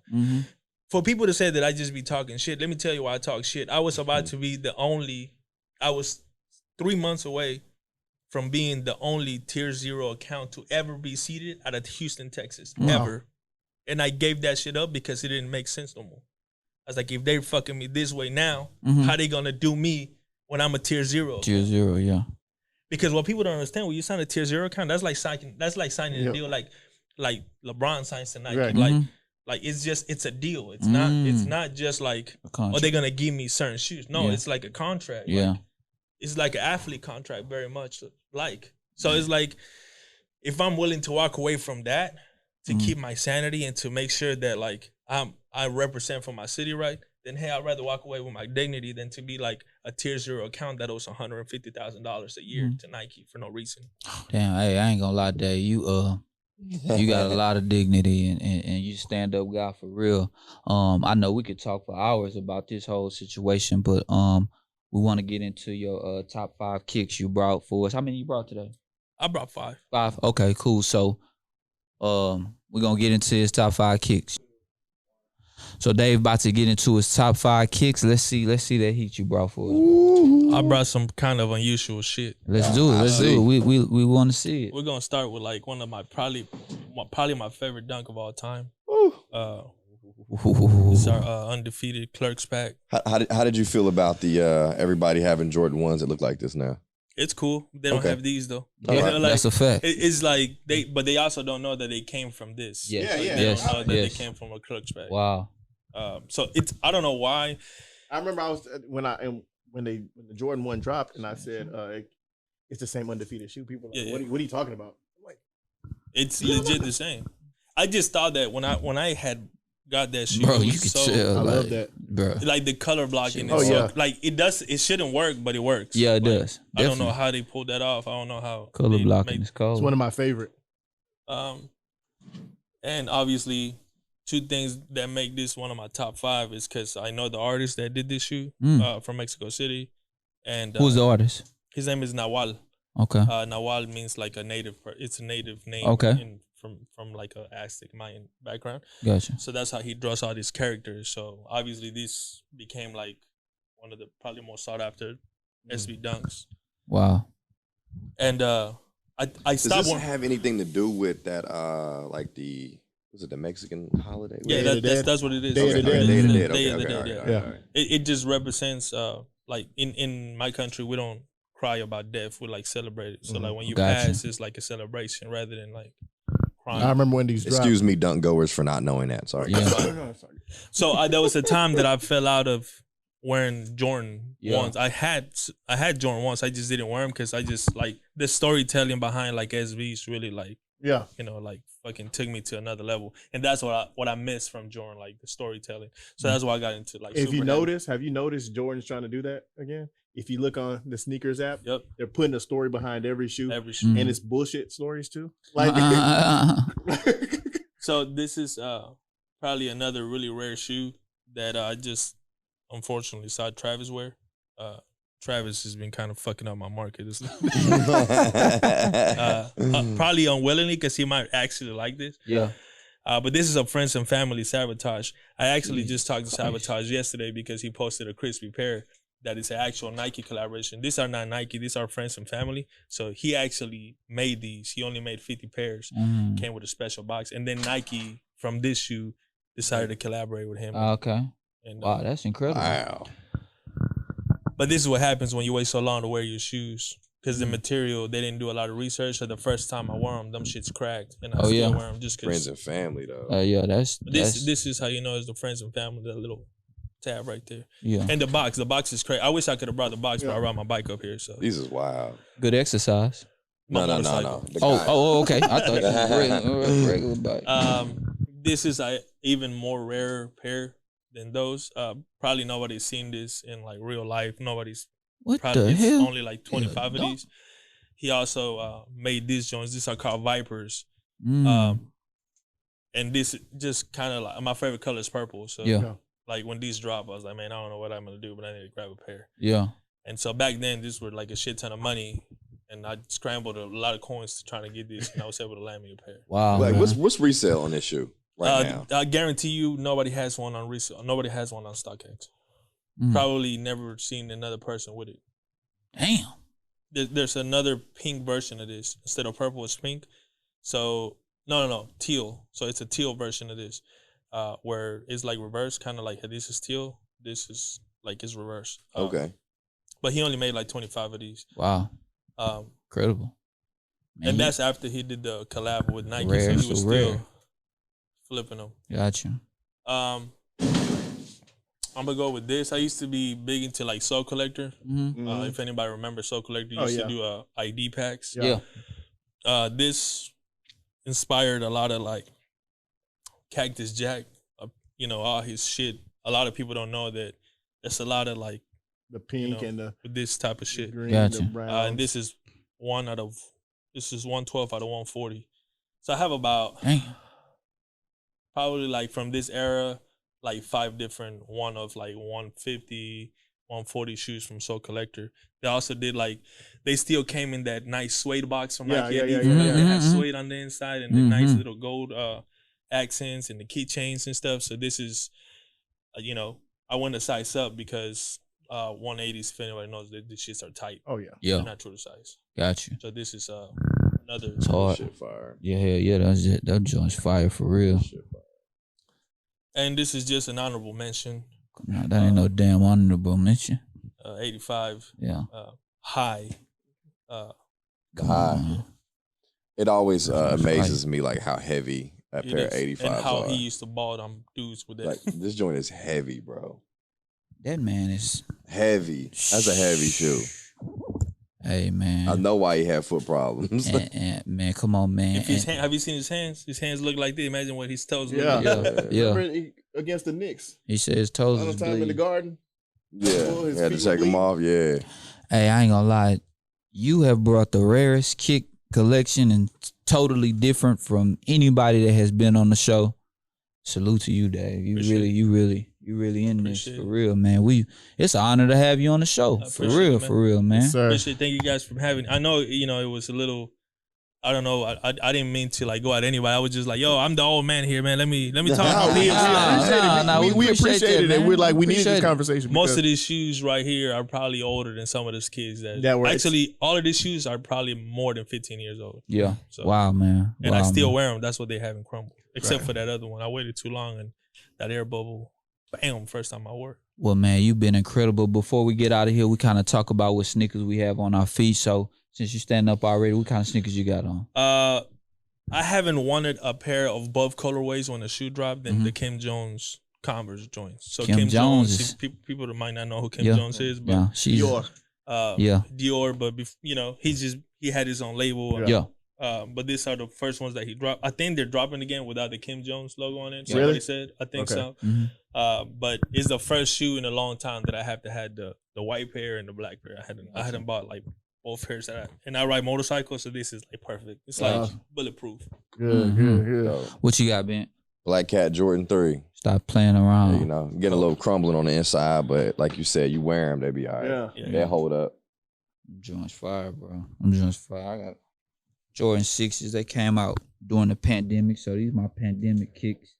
for people to say that I just be talking shit, let me tell you why I talk shit. I was about to be I was 3 months away from being the only tier 0 account to ever be seated out of Houston, Texas, ever. And I gave that shit up because it didn't make sense no more. I was like, if they're fucking me this way now, how they gonna do me when I'm a tier 0? Tier 0, yeah. Because what people don't understand, when you sign a tier 0 account, that's like signing a deal like LeBron signs to Nike. Right. Like it's a deal. It's not just like, oh, they're gonna give me certain shoes. No, it's like a contract. Yeah. Like, it's like an athlete contract, very much like. So it's like, if I'm willing to walk away from that to keep my sanity and to make sure that like I represent for my city, right? Then hey, I'd rather walk away with my dignity than to be like a tier 0 account that owes $150,000 a year to Nike for no reason. Damn, hey, I ain't gonna lie, Dave. You got a lot of dignity and you stand up guy for real. I know we could talk for hours about this whole situation, but we want to get into your top 5 kicks you brought for us. How many you brought today? I brought 5. 5? Okay, cool. So we're gonna get into his top 5 kicks. So Dave about to get into his top 5 kicks. Let's see that heat you brought for us. Ooh. I brought some kind of unusual shit. Let's do it. We want to see it. We're gonna start with like one of my probably my favorite dunk of all time. It's our undefeated Clerks pack. How did you feel about the everybody having Jordan 1s that look like this now? It's cool. They don't have these though. Yeah, like, that's a fact. It's like but they also don't know that they came from this. Yes. Like, they don't know that they came from a Clerks pack. Wow. So I don't know why. I remember I was when the Jordan 1 dropped and I said it's the same undefeated shoe. People are like, what are you talking about? I'm like, it's legit the same. I just thought that when I had got that shoe, bro, you could tell. I love that, bro. Like the color blocking. Like it shouldn't work, but it works. Yeah, it does. I don't know how they pulled that off. I don't know how color blocking is cold. It's one of my favorite. And obviously, 2 things that make this one of my top 5 is because I know the artist that did this shoe from Mexico City. And who's the artist? His name is Nahual. Okay. Nahual means like a native. It's a native name. Okay. From like a Aztec Mayan background. Gotcha. So that's how he draws all these characters. So obviously this became like one of the probably most sought after SB dunks. Wow. And I stopped. Does this have anything to do with that like was it the Mexican holiday? Yeah, that's what it is. Day of the Dead. Day of the Dead. Yeah. It just represents like in my country we don't cry about death, we like celebrate it. So like when you pass, it's like a celebration rather than like crying. I remember when these dropped. Excuse me, dunk goers, for not knowing that. Sorry. Yeah. So there was a time that I fell out of wearing Jordan 1s. I had Jordan 1s. I just didn't wear them because I just like the storytelling behind like SVs really like like fucking took me to another level, and that's what I missed from Jordan, like the storytelling. So that's why I got into like. Have you noticed Jordan's trying to do that again? If you look on the sneakers app, they're putting a story behind every shoe. And it's bullshit stories too. Like, so this is probably another really rare shoe that I just unfortunately saw Travis wear. Travis has been kind of fucking up my market. Probably unwillingly because he might actually like this. Yeah. But this is a friends and family Sabotage. I actually just talked to Sabotage yesterday because he posted a crispy pair that is an actual Nike collaboration. These are not Nike. These are friends and family. So he actually made these. He only made 50 pairs. Came with a special box. And then Nike, from this shoe, decided to collaborate with him. Okay. And, wow, that's incredible. Wow. But this is what happens when you wait so long to wear your shoes. Because the material, they didn't do a lot of research. So the first time I wore them shits cracked. And I still wear them just because. Friends and family, though. This is how you know it's the friends and family, that little tab right there. Yeah. And the box is crazy. I wish I could have brought the box, but I ride my bike up here. So this is wild. Good exercise. No. Okay. I thought it was a regular bike. This is a even more rare pair than those. Probably nobody's seen this in like real life. Nobody's. What the hell? Only like 25 of these. He also made these joints. These are called Vipers. And this just kind of like my favorite color is purple. So like when these drop, I was like, man, I don't know what I'm gonna do, but I need to grab a pair. Yeah. And so back then, these were like a shit ton of money, and I scrambled a lot of coins to try to get these, and I was able to land me a pair. Wow. Like what's resale on this shoe? right now? I guarantee you, nobody has one on resale. Nobody has one on StockX. Probably never seen another person with it. Damn. There's another pink version of this. Instead of purple, it's pink. So no, teal. So it's a teal version of this, where it's like reverse, kind of like this is teal. This is like it's reverse. Okay. But he only made like 25 of these. Wow. Incredible. Man, and that's after he did the collab with Nike, so he was still flipping them. Gotcha. I'm gonna go with this. I used to be big into like Soul Collector. If anybody remembers Soul Collector, used to do ID packs. Yeah. This inspired a lot of like Cactus Jack. All his shit. A lot of people don't know that there's a lot of like the pink and the with this type of shit. Green, gotcha. The brown. And this is 112 out of 140. So I have about probably like from this era, like 5 different one of like 150, 140 shoes from Soul Collector. They also did like they still came in that nice suede box from Nike. They had suede on the inside and the nice little gold accents and the keychains and stuff. So this is, I went to size up because 180s, if anybody knows, the shits are tight. Oh yeah, yeah, they're not true to size. Got you. So this is another shit fire. Yeah, that joint's fire for real. And this is just an honorable mention. No, that ain't no damn honorable mention. 85. Yeah. High. High. It always amazes me like how heavy that pair of 85s and how are. he used to ball them dudes with that. Like this joint is heavy, bro. That man is heavy. That's a heavy shoe. Hey man, I know why he had foot problems. and man, come on, man. Have you seen his hands? His hands look like this. Imagine what his toes look like. Yeah. Against the Knicks. He said his toes was time in the garden. Yeah, he had to take them off. Yeah. Hey, I ain't gonna lie. You have brought the rarest kick collection and totally different from anybody that has been on the show. Salute to you, Dave. You really in this for real, man. It's an honor to have you on the show. For real, man. Yes, appreciate it. Thank you guys for having. I know, it was a little. I don't know. I didn't mean to like go at anybody. I was just like, yo, I'm the old man here, man. Let me talk. We appreciate it, and we're like, we needed this conversation. Most of these shoes right here are probably older than some of these kids that were actually. All of these shoes are probably more than 15 years old. Yeah. So, wow, man. And I still wear them. That's what they haven't crumbled, except for that other one. I waited too long, and that air bubble. Bam! First time I wore it. Well, man, you've been incredible. Before we get out of here, we kind of talk about what sneakers we have on our feet. So since you stand up already, what kind of sneakers you got on? I haven't wanted a pair of both colorways when the shoe dropped than the Kim Jones Converse joints. So Kim Jones is, people that might not know who Kim Jones is, but she's Dior. Dior, but he had his own label. But these are the first ones that he dropped. I think they're dropping again without the Kim Jones logo on it. Somebody said. I think so. But it's the first shoe in a long time that I have to had the white pair and the black pair. I hadn't bought like both pairs and I ride motorcycles, so this is like perfect. It's like bulletproof. Good. What you got, Ben? Black Cat Jordan 3. Stop playing around. Getting a little crumbling on the inside, but like you said, you wear them, they be all right. Yeah. They hold up. I'm Jones fire, bro. I'm Jones fire. I got Jordan 6s. They came out during the pandemic, so these are my pandemic kicks.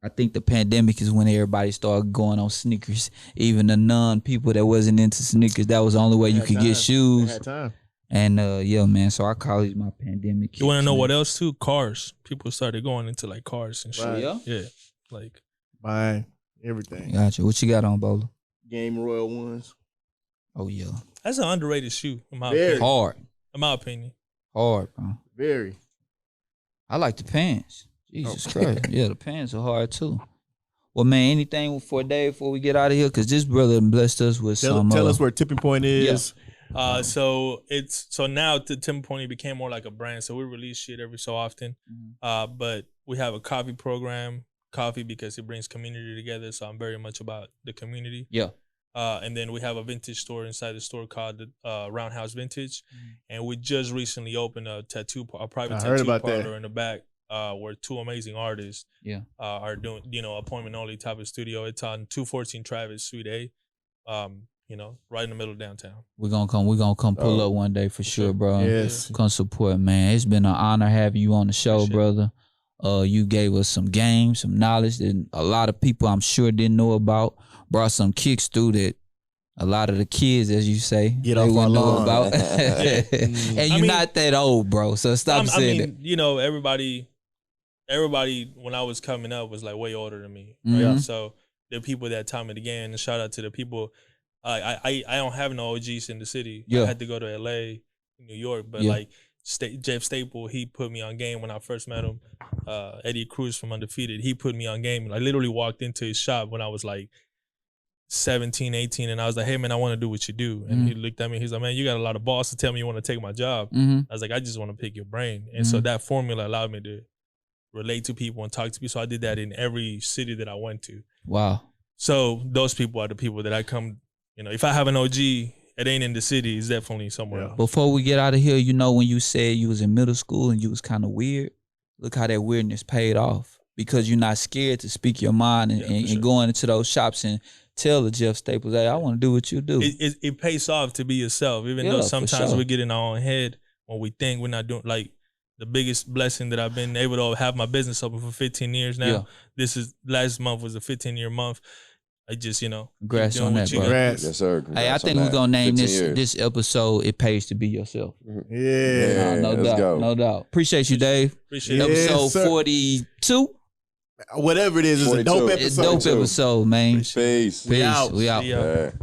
I think the pandemic is when everybody started going on sneakers. Even the non-people that wasn't into sneakers, that was the only way you could get shoes. Had time. And man, so I call these my pandemic kicks. You want to know what else too? Cars. People started going into like cars and shit. Right. Yeah. Like buying everything. Gotcha. What you got on, Bowler? Game Royal ones. Oh yeah. That's an underrated shoe in my opinion. Hard. In my opinion. Hard, bro. Very. I like the pants. Jesus Christ. Yeah, the pants are hard too. Well, man, anything for Dave before we get out of here? Because this brother blessed us with Tell us where Tipping Point is. Yeah. So now the Tipping Point became more like a brand. So we release shit every so often. But we have a coffee program. Coffee because it brings community together. So I'm very much about the community. Yeah. And then we have a vintage store inside the store called the Roundhouse Vintage. And we just recently opened a private tattoo parlor in the back. Where 2 amazing artists are doing, appointment only type of studio. It's on 214 Travis, Suite A, right in the middle of downtown. We're gonna come pull up one day for sure, bro. Yes. Come support, man. It's been an honor having you on the show, brother. You gave us some game, some knowledge that a lot of people I'm sure didn't know about. Brought some kicks through that a lot of the kids, as you say, get off our lawn about. And you're not that old, bro. So stop saying that. You know, everybody when I was coming up was like way older than me, right? So the people that taught me the game, and shout out to the people. I don't have no OGs in the city. I had to go to LA, New York, but like Jeff Staple, he put me on game when I first met him. Eddie Cruz from Undefeated, he put me on game. I literally walked into his shop when I was like 17, 18, and I was like, hey man, I want to do what you do. And he looked at me, he's like, man, you got a lot of balls to tell me you want to take my job. I was like, I just want to pick your brain. And so that formula allowed me to relate to people and talk to people. So I did that in every city that I went to. Wow. So those people are the people that I come, you know, if I have an OG, it ain't in the city, it's definitely somewhere else. Before we get out of here, you know, when you said you was in middle school and you was kind of weird, look how that weirdness paid off, because you're not scared to speak your mind and going into those shops and tell the Jeff Staples, hey, I want to do what you do. It pays off to be yourself, even though sometimes we get in our own head when we think we're not doing, like the biggest blessing that I've been able to have my business open for 15 years now. Last month was a 15-year month. I just, you know, congrats on that, bro. Yes, sir. Hey, I think we're gonna name this episode "It Pays to Be Yourself." No doubt, no doubt. Appreciate you, Dave. Appreciate episode 42. Whatever it is, it's a dope episode. Dope episode, man. Peace. We out. We out.